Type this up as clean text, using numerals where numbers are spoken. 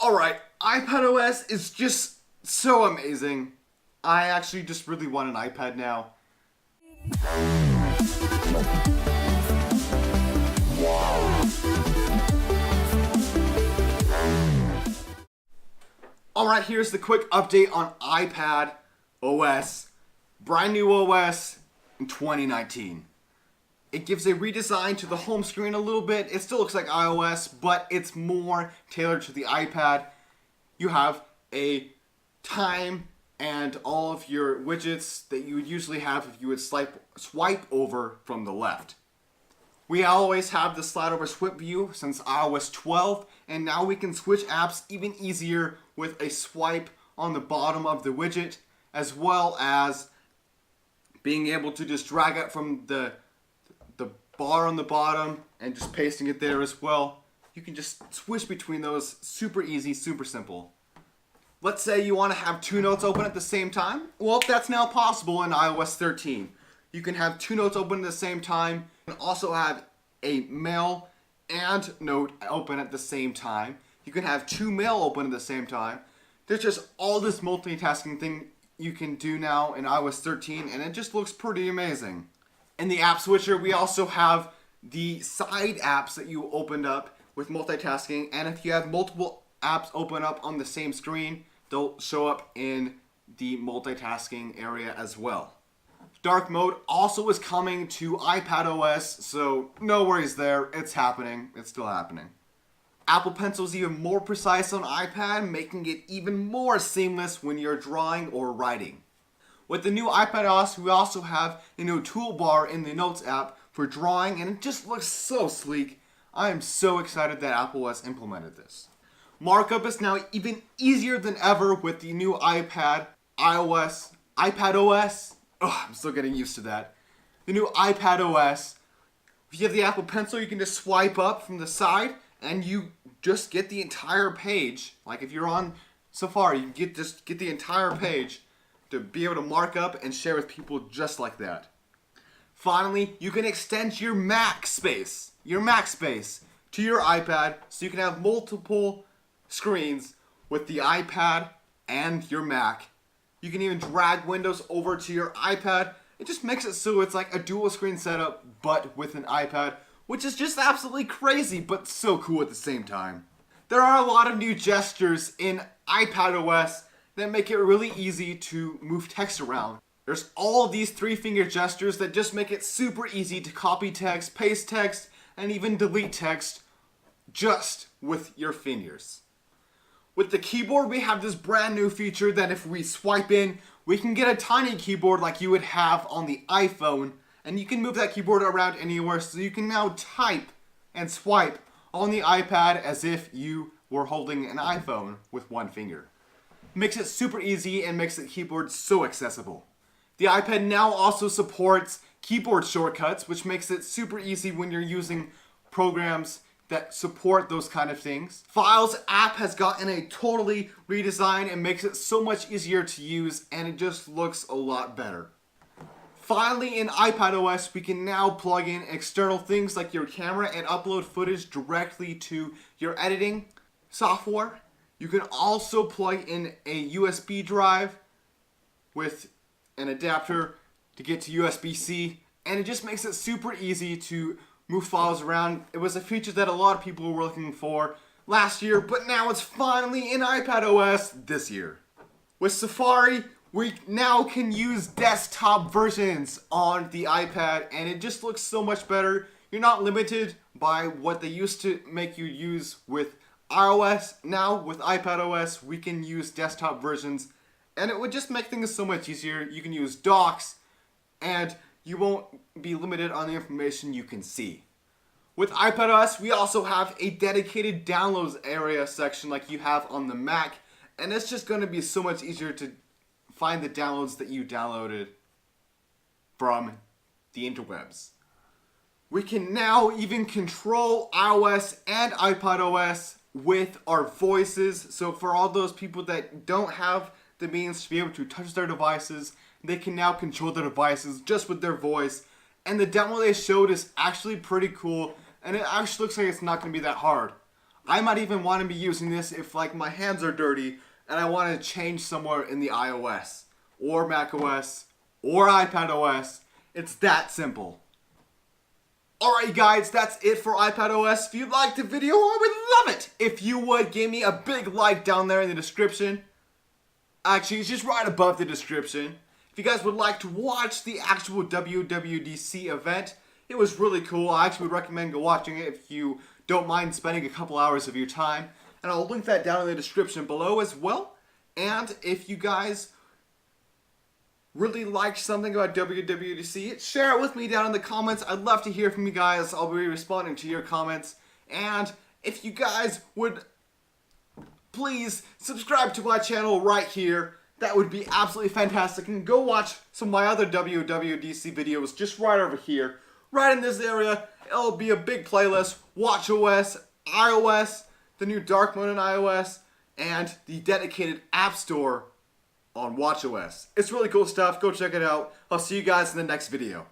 Alright, iPadOS is just so amazing. I actually just really want an iPad now. Alright, here's the quick update on iPad OS. Brand new OS in 2019. It gives a redesign to the home screen a little bit. It still looks like iOS, but it's more tailored to the iPad. You have a time and all of your widgets that you would usually have if you would swipe over from the left. We always have the slide over swipe view since iOS 12, and now we can switch apps even easier with a swipe on the bottom of the widget, as well as being able to just drag it from the bar on the bottom and just pasting it there as well. You can just switch between those super easy, super simple. Let's say you want to have two notes open at the same time. Well, that's now possible in iOS 13. You can have two notes open at the same time and also have a mail and note open at the same time. You can have two mail open at the same time. There's just all this multitasking thing you can do now in iOS 13, and it just looks pretty amazing. In the app switcher, we also have the side apps that you opened up with multitasking, and if you have multiple apps open up on the same screen, they'll show up in the multitasking area as well. Dark mode also is coming to iPadOS, so no worries there. It's happening. It's still happening. Apple Pencil is even more precise on iPad, making it even more seamless when you're drawing or writing. With the new iPadOS, we also have a new toolbar in the Notes app for drawing, and it just looks so sleek. I am so excited that Apple has implemented this. Markup is now even easier than ever with the new iPadOS. I'm still getting used to that. The new iPadOS. If you have the Apple Pencil, you can just swipe up from the side, and you just get the entire page. Like if you're on Safari, you can just get the entire page to be able to mark up and share with people just like that. Finally, you can extend your Mac space to your iPad, so you can have multiple screens with the iPad and your Mac. You can even drag windows over to your iPad. It just makes it so it's like a dual screen setup, but with an iPad, which is just absolutely crazy, but so cool at the same time. There are a lot of new gestures in iPadOS that make it really easy to move text around. There's all of these 3-finger gestures that just make it super easy to copy text, paste text, and even delete text just with your fingers. With the keyboard, we have this brand new feature that if we swipe in, we can get a tiny keyboard like you would have on the iPhone, and you can move that keyboard around anywhere, so you can now type and swipe on the iPad as if you were holding an iPhone with one finger. Makes it super easy and makes the keyboard so accessible. The iPad now also supports keyboard shortcuts, which makes it super easy when you're using programs that support those kind of things. Files app has gotten a totally redesign and makes it so much easier to use, and it just looks a lot better. Finally, in iPadOS, we can now plug in external things like your camera and upload footage directly to your editing software. You can also plug in a USB drive with an adapter to get to USB-C, and it just makes it super easy to move files around. It was a feature that a lot of people were looking for last year, but now it's finally in iPadOS this year. With Safari, we now can use desktop versions on the iPad, and it just looks so much better. You're not limited by what they used to make you use with iOS. Now with iPadOS, we can use desktop versions, and it would just make things so much easier. You can use docs, and you won't be limited on the information you can see. With iPadOS, we also have a dedicated downloads area section like you have on the Mac, and it's just going to be so much easier to find the downloads that you downloaded from the interwebs. We can now even control iOS and iPadOS with our voices. So for all those people that don't have the means to be able to touch their devices, they can now control their devices just with their voice. And the demo they showed is actually pretty cool, and it actually looks like it's not going to be that hard. I might even want to be using this if like my hands are dirty and I want to change somewhere in the iOS or macOS or iPadOS. It's that simple. Alright guys, that's it for iPadOS. If you liked the video, I would love it if you would give me a big like down there in the description. Actually, it's just right above the description. If you guys would like to watch the actual WWDC event, it was really cool. I actually would recommend go watching it if you don't mind spending a couple hours of your time. And I'll link that down in the description below as well. And if you guys really liked something about WWDC, share it with me down in the comments. I'd love to hear from you guys. I'll be responding to your comments. And if you guys would please subscribe to my channel right here, that would be absolutely fantastic. And go watch some of my other WWDC videos just right over here. Right in this area, it'll be a big playlist. WatchOS, iOS, the new dark mode in iOS, and the dedicated app store on WatchOS. It's really cool stuff. Go check it out. I'll see you guys in the next video.